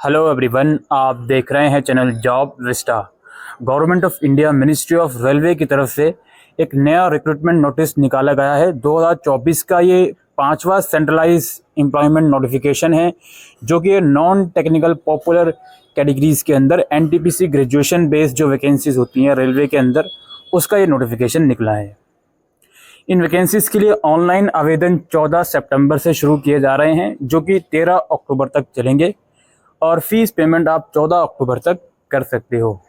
Hello everyone, आप देख रहे हैं channel job Vista. Government of India ministry of railway की तरफ से एक नया रिक्रूटमेंट नोटिस निकाला गया है। 2024 का ये 5वां सेंट्रलाइज एम्प्लॉयमेंट नोटिफिकेशन है, जो कि नॉन टेक्निकल पॉपुलर कैटेगरीज के अंदर एनटीपीसी ग्रेजुएशन बेस्ड जो वैकेंसीज होती हैं रेलवे के अंदर, उसका ये नोटिफिकेशन निकला है। इन वैकेंसीज के लिए ऑनलाइन आवेदन 14 सितंबर से शुरू किए जा रहे हैं, जो कि 13 अक्टूबर तक चलेंगे और फीस पेमेंट आप 14 अक्टूबर तक कर सकते हो।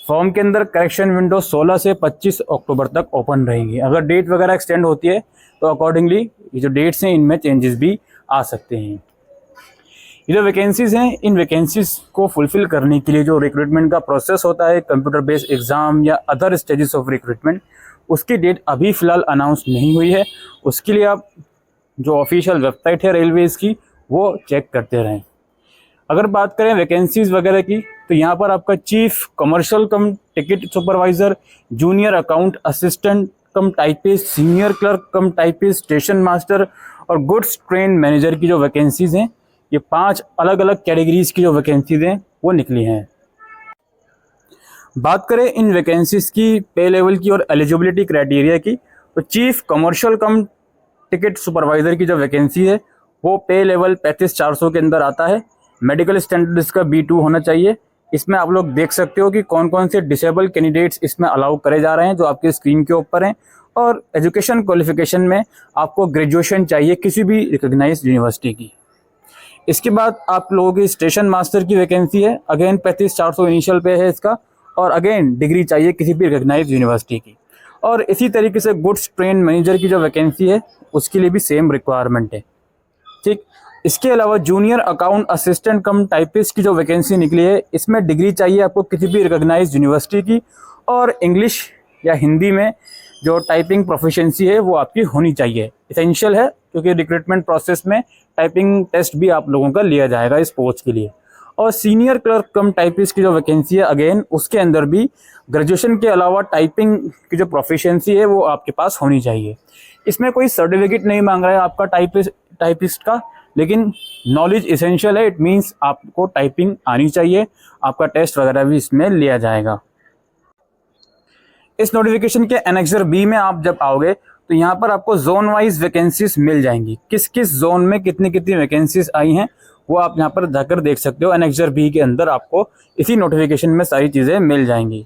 फॉर्म के अंदर करेक्शन विंडो 16 से 25 अक्टूबर तक ओपन रहेगी। अगर डेट वगैरह एक्सटेंड होती है तो अकॉर्डिंगली ये जो डेट्स हैं इनमें चेंजेस भी आ सकते हैं। ये जो वैकेंसीज हैं, इन वैकेंसीज को फुलफिल करने के लिए जो रिक्रूटमेंट का प्रोसेस होता है, कंप्यूटर बेस्ड एग्जाम या अदर स्टेजेस ऑफ रिक्रूटमेंट, उसकी डेट अभी फ़िलहाल अनाउंस नहीं हुई है। उसके लिए आप जो ऑफिशियल वेबसाइट है रेलवेज़ की, वो चेक करते रहें। अगर बात करें वैकेंसीज वगैरह की, तो यहाँ पर आपका चीफ कमर्शियल कम ticket supervisor, junior account assistant कम टाइपिस्ट, सीनियर क्लर्क कम टाइपिस्ट, स्टेशन मास्टर और गुड्स ट्रेन मैनेजर की जो वैकेंसीज हैं, ये 5 अलग अलग कैटेगरीज की जो वैकेंसीज हैं वो निकली हैं। बात करें इन वैकेंसीज की पे लेवल की और एलिजिबिलिटी क्राइटेरिया की, तो चीफ कमर्शियल कम टिकट सुपरवाइज़र की जो वैकेंसी है वो पे लेवल 35,400 के अंदर आता है। मेडिकल स्टैंडर्ड इसका B2 होना चाहिए। इसमें आप लोग देख सकते हो कि कौन कौन से डिसेबल कैंडिडेट्स इसमें अलाउ करे जा रहे हैं, जो आपके स्क्रीन के ऊपर हैं। और एजुकेशन क्वालिफिकेशन में आपको ग्रेजुएशन चाहिए किसी भी रिकॉग्नाइज्ड यूनिवर्सिटी की। इसके बाद आप लोगों की स्टेशन मास्टर की वैकेंसी है, अगेन 35,400 इनिशियल पे है इसका, और अगेन डिग्री चाहिए किसी भी रिकॉग्नाइज्ड यूनिवर्सिटी की। और इसी तरीके से गुड्स ट्रेन मैनेजर की जो वैकेंसी है उसके लिए भी सेम रिक्वायरमेंट है। ठीक, इसके अलावा जूनियर अकाउंट असिस्टेंट कम टाइपिस्ट की जो वैकेंसी निकली है, इसमें डिग्री चाहिए आपको किसी भी रिकॉग्नाइज्ड यूनिवर्सिटी की, और इंग्लिश या हिंदी में जो टाइपिंग प्रोफिशिएंसी है वो आपकी होनी चाहिए। इसेंशियल है, क्योंकि रिक्रूटमेंट प्रोसेस में टाइपिंग टेस्ट भी आप लोगों का लिया जाएगा इस पोस्ट के लिए। और सीनियर क्लर्क कम टाइपिस्ट की जो वैकेंसी है, अगेन उसके अंदर भी ग्रेजुएशन के अलावा टाइपिंग की जो प्रोफिशिएंसी है वो आपके पास होनी चाहिए। इसमें कोई सर्टिफिकेट नहीं मांग रहा है आपका टाइपिस्ट का, लेकिन नॉलेज इसेंशियल है। इट मीन्स आपको टाइपिंग आनी चाहिए। आपका टेस्ट वगैरह भी इसमें लिया जाएगा। इस नोटिफिकेशन के एनेक्सर B में आप जब आओगे तो यहाँ पर आपको जोन वाइज वैकेंसीज मिल जाएंगी। किस किस जोन में कितनी कितनी वैकेंसीज आई हैं वो आप यहाँ पर जाकर देख सकते हो। एनेक्सर B के अंदर आपको इसी नोटिफिकेशन में सारी चीज़ें मिल जाएंगी।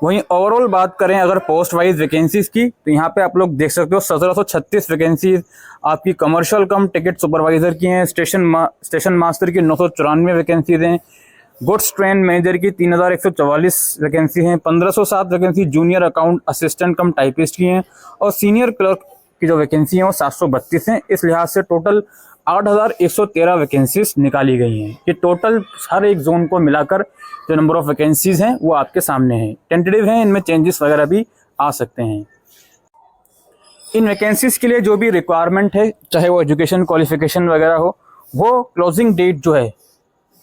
वहीं ओवरऑल बात करें अगर पोस्ट वाइज वैकेंसीज की, तो यहाँ पे आप लोग देख सकते हो 1736 वैकेंसीज आपकी कमर्शियल कम टिकट सुपरवाइजर की हैं। स्टेशन मास्टर की 994 वैकेंसीज हैं। गुड्स ट्रेन मैनेजर की 3144 वैकेंसी हैं। 1507 वैकेंसी जूनियर अकाउंट असिस्टेंट कम टाइपिस्ट की हैं। और सीनियर क्लर्क की जो वैकेंसी हैं वो 732 हैं। इस लिहाज से टोटल 8113 वैकेंसीज निकाली गई हैं। ये टोटल हर एक जोन को मिलाकर जो नंबर ऑफ वैकेंसीज हैं वो आपके सामने हैं। टेंटेटिव हैं, इनमें चेंजेस वगैरह भी आ सकते हैं। इन वैकेंसीज के लिए जो भी रिक्वायरमेंट है, चाहे वो एजुकेशन क्वालिफिकेशन वगैरह हो, वो क्लोजिंग डेट जो है,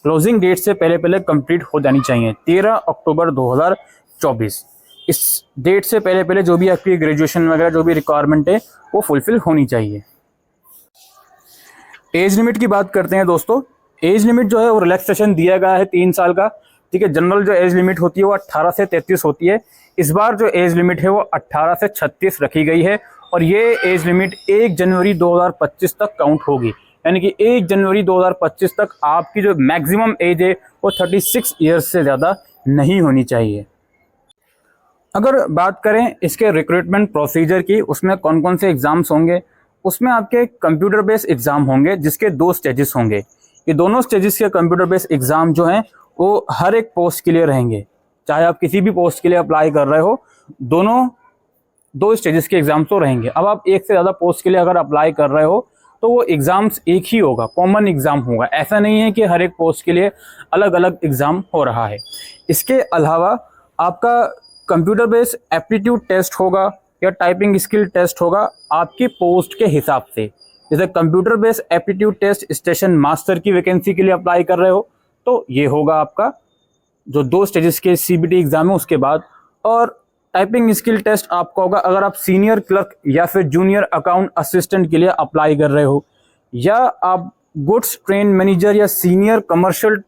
क्लोजिंग डेट से पहले पहले कंप्लीट हो जानी चाहिए। 13 अक्टूबर 2024 इस डेट से पहले पहले जो भी आपकी ग्रेजुएशन वगैरह जो भी रिक्वायरमेंट है वो फुलफिल होनी चाहिए। एज लिमिट की बात करते हैं दोस्तों। एज लिमिट जो है वो रिलैक्सेशन दिया गया है 3 साल का। ठीक है, जनरल जो एज लिमिट होती है वो 18 से 33 होती है। इस बार जो एज लिमिट है वो 18 से 36 रखी गई है, और ये एज लिमिट 1 जनवरी 2025 तक काउंट होगी। यानी कि 1 जनवरी 2025 तक आपकी जो मैक्सिमम एज है वो 36 ईयर्स से ज़्यादा नहीं होनी चाहिए। अगर बात करें इसके रिक्रूटमेंट प्रोसीजर की, उसमें कौन कौन से एग्ज़ाम्स होंगे, उसमें आपके कंप्यूटर बेस्ड एग्ज़ाम होंगे जिसके 2 स्टेजेस होंगे। ये दोनों स्टेजेस के कंप्यूटर बेस्ड एग्ज़ाम जो हैं वो हर एक पोस्ट के लिए रहेंगे। चाहे आप किसी भी पोस्ट के लिए अप्लाई कर रहे हो, दोनों 2 स्टेजेस के एग्ज़ाम तो रहेंगे। अब आप एक से ज़्यादा पोस्ट के लिए अगर अप्लाई कर रहे हो तो वो एग्ज़ाम्स एक ही होगा, कॉमन एग्ज़ाम होगा। ऐसा नहीं है कि हर एक पोस्ट के लिए अलग अलग एग्ज़ाम हो रहा है। इसके अलावा आपका कंप्यूटर बेस्ड एप्टीट्यूड टेस्ट होगा या टाइपिंग स्किल टेस्ट होगा आपकी पोस्ट के हिसाब से। जैसे computer based aptitude test station master की वैकेंसी के लिए अप्लाई कर रहे हो तो ये होगा आपका जो 2 स्टेजेस के CBT एग्ज़ाम है उसके बाद। और टाइपिंग स्किल टेस्ट आपका होगा अगर आप सीनियर क्लर्क या फिर जूनियर अकाउंट असिस्टेंट के लिए अप्लाई कर रहे हो, या आप गुड्स ट्रेन मैनेजर या सीनियर कमर्शियल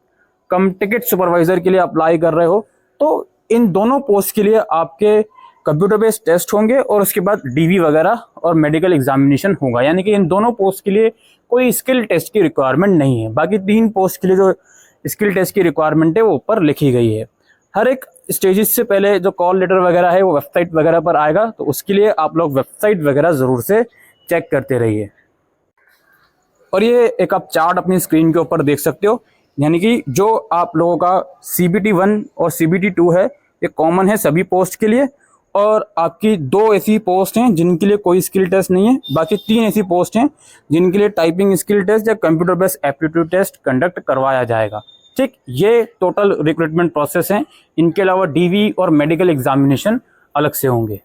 कम टिकट सुपरवाइजर के लिए अप्लाई कर रहे हो तो इन दोनों पोस्ट के लिए आपके कंप्यूटर बेस्ड टेस्ट होंगे और उसके बाद डीवी वगैरह और मेडिकल एग्जामिनेशन होगा। यानी कि इन दोनों पोस्ट के लिए कोई स्किल टेस्ट की रिक्वायरमेंट नहीं है। बाकी 3 पोस्ट के लिए जो स्किल टेस्ट की रिक्वायरमेंट है वो ऊपर लिखी गई है। हर एक स्टेजेस से पहले जो कॉल लेटर वगैरह है वो वेबसाइट वगैरह पर आएगा, तो उसके लिए आप लोग वेबसाइट वगैरह ज़रूर से चेक करते रहिए। और ये एक आप चार्ट अपनी स्क्रीन के ऊपर देख सकते हो, यानी कि जो आप लोगों का CBT 1 और CBT 2 है ये कॉमन है सभी पोस्ट के लिए, और आपकी 2 ऐसी पोस्ट हैं जिनके लिए कोई स्किल टेस्ट नहीं है। बाकी 3 ऐसी पोस्ट हैं जिनके लिए टाइपिंग स्किल टेस्ट या computer based aptitude test conduct करवाया जाएगा। ठीक, ये टोटल रिक्रूटमेंट प्रोसेस है। इनके अलावा डीवी और मेडिकल एग्जामिनेशन अलग से होंगे।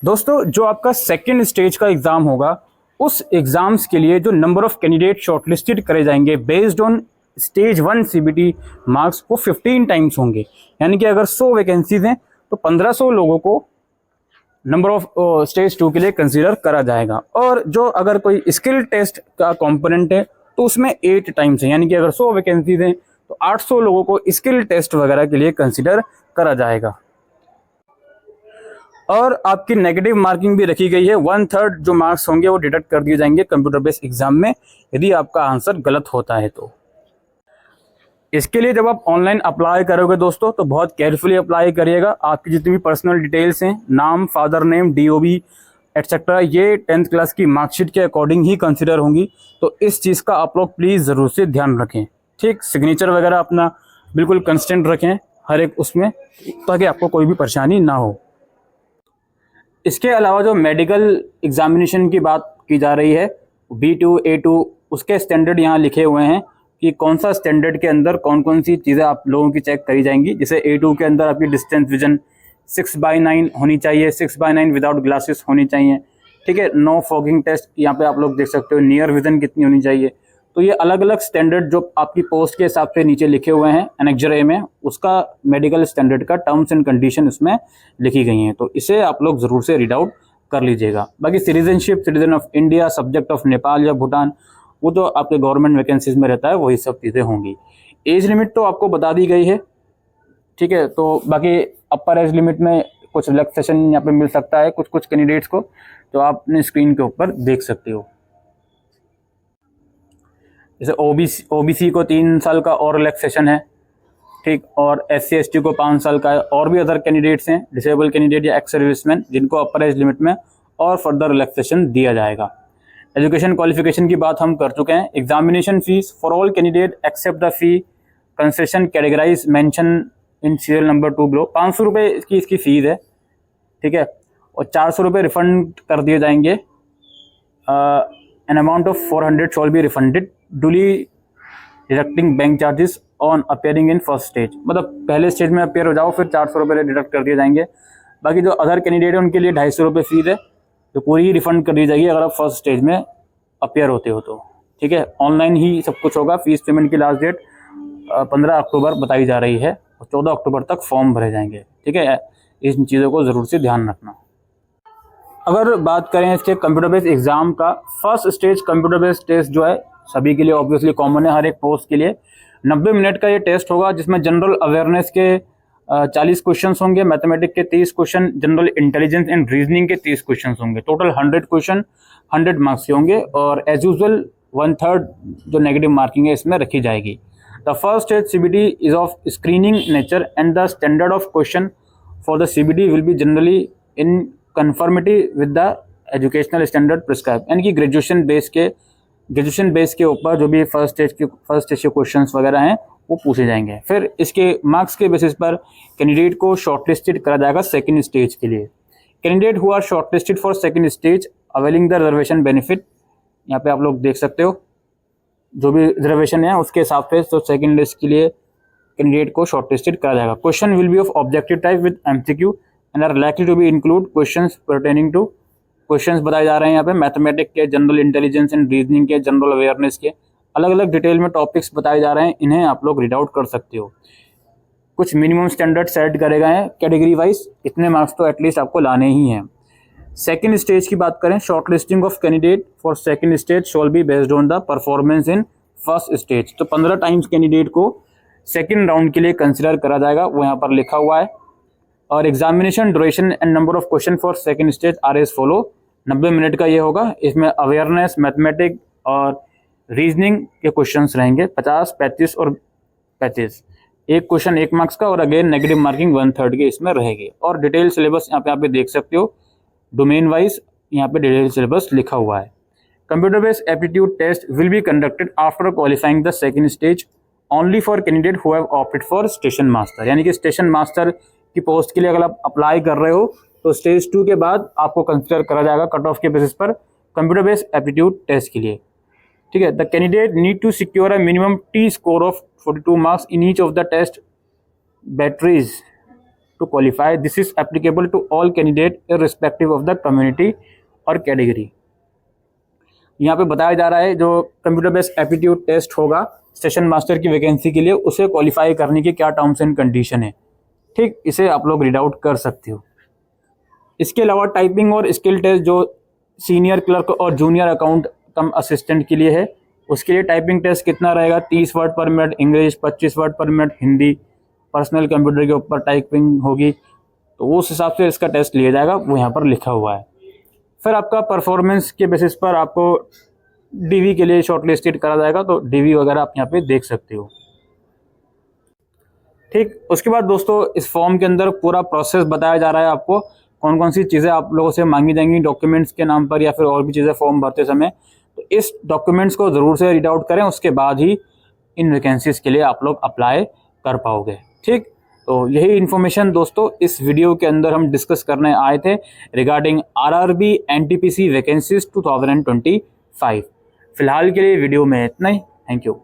दोस्तों, जो आपका सेकेंड स्टेज का एग्ज़ाम होगा उस एग्ज़ाम्स के लिए जो नंबर ऑफ कैंडिडेट शॉर्टलिस्टेड करे जाएंगे based on stage 1 CBT marks वो 15 टाइम्स होंगे। यानी कि अगर 100 वैकेंसीज हैं तो 1500 लोगों को नंबर ऑफ स्टेज 2 के लिए कंसीडर करा जाएगा। और जो अगर कोई स्किल टेस्ट का कंपोनेंट है तो उसमें 8 टाइम्स है। यानी कि अगर 100 वैकेंसीज हैं तो 800 लोगों को स्किल टेस्ट वगैरह के लिए कंसीडर करा जाएगा। और आपकी नेगेटिव मार्किंग भी रखी गई है। 1/3 जो मार्क्स होंगे वो डिडक्ट कर दिए जाएंगे कंप्यूटर बेस्ड एग्जाम में यदि आपका आंसर गलत होता है तो। इसके लिए जब आप ऑनलाइन अप्लाई करोगे दोस्तों तो बहुत केयरफुली अप्लाई करिएगा। आपकी जितनी भी पर्सनल डिटेल्स हैं, नाम, फादर नेम, DOB एटसेट्रा, ये 10th क्लास की मार्कशीट के अकॉर्डिंग ही कंसिडर होंगी। तो इस चीज़ का आप लोग प्लीज़ ज़रूर से ध्यान रखें। ठीक, सिग्नेचर वगैरह अपना बिल्कुल कंसिस्टेंट रखें हर एक उसमें, ताकि आपको कोई भी परेशानी ना हो। इसके अलावा जो मेडिकल एग्जामिनेशन की बात की जा रही है B2 A2, उसके स्टैंडर्ड यहाँ लिखे हुए हैं कि कौन सा स्टैंडर्ड के अंदर कौन कौन सी चीज़ें आप लोगों की चेक करी जाएंगी। जैसे A2 के अंदर आपकी डिस्टेंस विजन 6/9 होनी चाहिए, 6/9 विदाउट ग्लासेस होनी चाहिए। ठीक है, नो फॉगिंग टेस्ट यहाँ पे आप लोग देख सकते हो। नियर विजन कितनी होनी चाहिए। तो ये अलग अलग स्टैंडर्ड जो आपकी पोस्ट के हिसाब से नीचे लिखे हुए हैं एनेक्जर A में, उसका मेडिकल स्टैंडर्ड का टर्म्स एंड कंडीशन उसमें लिखी गई हैं। तो इसे आप लोग ज़रूर से रीड आउट कर लीजिएगा। बाकी citizenship, citizen of India, subject of Nepal या भूटान, वो तो आपके गवर्नमेंट वैकेंसीज में रहता है, वही सब चीज़ें होंगी। एज लिमिट तो आपको बता दी गई है। ठीक है, तो बाकी अपर एज लिमिट में कुछ रिलैक्सेशन यहाँ पे मिल सकता है कुछ कुछ कैंडिडेट्स को, तो आप अपने स्क्रीन के ऊपर देख सकते हो। जैसे OBC को 3 साल का और रिलैक्सेशन है। ठीक, और SC ST को 5 साल का है। और भी अदर कैंडिडेट्स हैं, डिसेबल कैंडिडेट या एक्स सर्विसमैन, जिनको अपर एज लिमिट में और फर्दर रिलैक्सेशन दिया जाएगा। एजुकेशन क्वालिफिकेशन की बात हम कर चुके हैं। Examination fees for all candidate except the fee concession categorise mention in serial number 2 below. 500 रुपये की इसकी फीस है। ठीक है, और 400 रुपये रिफंड कर दिए जाएंगे। An amount of 400 shall be refunded duly deducting bank charges on appearing in first stage. मतलब पहले स्टेज में अपेयर हो जाओ फिर 400 रुपये डिडक्ट कर दिए जाएंगे। बाकी जो अदर कैंडिडेट है उनके लिए 250 रुपये फीस है, तो पूरी ही रिफंड कर दी जाएगी अगर आप फर्स्ट स्टेज में अपेयर होते हो तो। ठीक है, ऑनलाइन ही सब कुछ होगा। फीस पेमेंट की लास्ट डेट 15 अक्टूबर बताई जा रही है और 14 अक्टूबर तक फॉर्म भरे जाएंगे। ठीक है, इन चीज़ों को ज़रूर से ध्यान रखना। अगर बात करें इसके कंप्यूटर बेस्ड एग्ज़ाम का, first stage computer based test जो है सभी के लिए ऑब्वियसली कॉमन है। हर एक पोस्ट के लिए 90 मिनट का ये टेस्ट होगा, जिसमें जनरल अवेयरनेस के 40 क्वेश्चंस होंगे, मैथमेटिक्स के 30 question, general intelligence and reasoning के 30 क्वेश्चंस होंगे। टोटल 100 क्वेश्चन 100 मार्क्स के होंगे। और एज यूजुअल 1/3 जो नेगेटिव मार्किंग है इसमें रखी जाएगी। The first stage CBT is of screening nature and the standard of question for the CBT will be generally in conformity with the educational standard prescribe. यानी कि ग्रेजुएशन बेस के ऊपर जो भी फर्स्ट स्टेज के क्वेश्चंस वगैरह हैं वो पूछे जाएंगे। फिर इसके मार्क्स के बेसिस पर कैंडिडेट को शॉर्टलिस्टेड करा जाएगा सेकंड स्टेज के लिए। Candidate who are shortlisted for second stage availing the reservation benefit, यहाँ पे आप लोग देख सकते हो जो भी रिजर्वेशन है उसके हिसाब से, तो सेकंड लिस्ट के लिए कैंडिडेट को शॉर्टलिस्टेड करा जाएगा। Question will be of objective type with MCQ and are likely to be include questions pertaining to, questions बताए जा रहे हैं यहाँ पे मैथमेटिक्स के, जनरल इंटेलिजेंस एंड रीजनिंग के, जनरल अवेयरनेस के, अलग अलग डिटेल में टॉपिक्स बताए जा रहे हैं। इन्हें आप लोग रीड आउट कर सकते हो। कुछ मिनिमम स्टैंडर्ड सेट करे गए हैं कैटेगरी वाइज, इतने मार्क्स तो एटलीस्ट आपको लाने ही हैं। सेकेंड स्टेज की बात करें, short listing of candidate for second stage shawl be based on the performance in first stage. तो 15 टाइम्स कैंडिडेट को सेकेंड राउंड के लिए कंसिडर करा जाएगा, वो यहाँ पर लिखा हुआ है। और examination duration and number of question for second stage are as follow. 90 minute का ये होगा। इसमें अवेयरनेस, मैथमेटिक और रीजनिंग के क्वेश्चंस रहेंगे 50, 35 और 35। एक क्वेश्चन 1 मार्क्स का और अगेन नेगेटिव मार्किंग 1/3 के इसमें रहेगी। और डिटेल सिलेबस यहाँ पे देख सकते हो, डोमेन वाइज यहाँ पे डिटेल सिलेबस लिखा हुआ है। Computer based aptitude test will be conducted after qualifying the second stage only for candidate who have opted for station master. यानी कि स्टेशन मास्टर की पोस्ट के लिए अगर आप अप्लाई कर रहे हो तो स्टेज 2 के बाद आपको कंसिडर करा जाएगा कट ऑफ के बेसिस पर कंप्यूटर बेस्ड एप्टीट्यूड टेस्ट के लिए। ठीक है। The candidate need to secure a minimum T score of 42 marks in each of the test batteries to qualify. This is applicable to all candidate irrespective of the community और category. यहाँ पे बताया जा रहा है जो कंप्यूटर बेस्ड एप्टीट्यूड टेस्ट होगा station master की वैकेंसी के लिए, उसे क्वालिफाई करने की क्या टर्म्स एंड कंडीशन है। ठीक, इसे आप लोग रीड आउट कर सकते हो। इसके अलावा टाइपिंग और स्किल टेस्ट जो सीनियर क्लर्क और जूनियर अकाउंट कम असिस्टेंट के लिए है, उसके लिए टाइपिंग टेस्ट कितना रहेगा, 30 वर्ड पर मिनट इंग्लिश, 25 वर्ड पर मिनट हिंदी। पर्सनल कंप्यूटर के ऊपर टाइपिंग होगी तो उस हिसाब से इसका टेस्ट लिया जाएगा, वो यहाँ पर लिखा हुआ है। फिर आपका परफॉर्मेंस के बेसिस पर आपको डीवी के लिए शॉर्टलिस्टेड करा जाएगा, तो डीवी वगैरह आप यहाँ पे देख सकते हो। ठीक, उसके बाद दोस्तों इस फॉर्म के अंदर पूरा प्रोसेस बताया जा रहा है आपको, कौन कौन सी चीज़ें आप लोगों से मांगी जाएंगी डॉक्यूमेंट्स के नाम पर या फिर और भी चीज़ें फॉर्म भरते समय। तो इस डॉक्यूमेंट्स को ज़रूर से रीड आउट करें, उसके बाद ही इन वैकेंसीज के लिए आप लोग अप्लाई कर पाओगे। ठीक, तो यही इन्फॉर्मेशन दोस्तों इस वीडियो के अंदर हम डिस्कस करने आए थे रिगार्डिंग आरआरबी एनटीपीसी वैकेंसीज 2025। फिलहाल के लिए वीडियो में इतना ही। Thank you.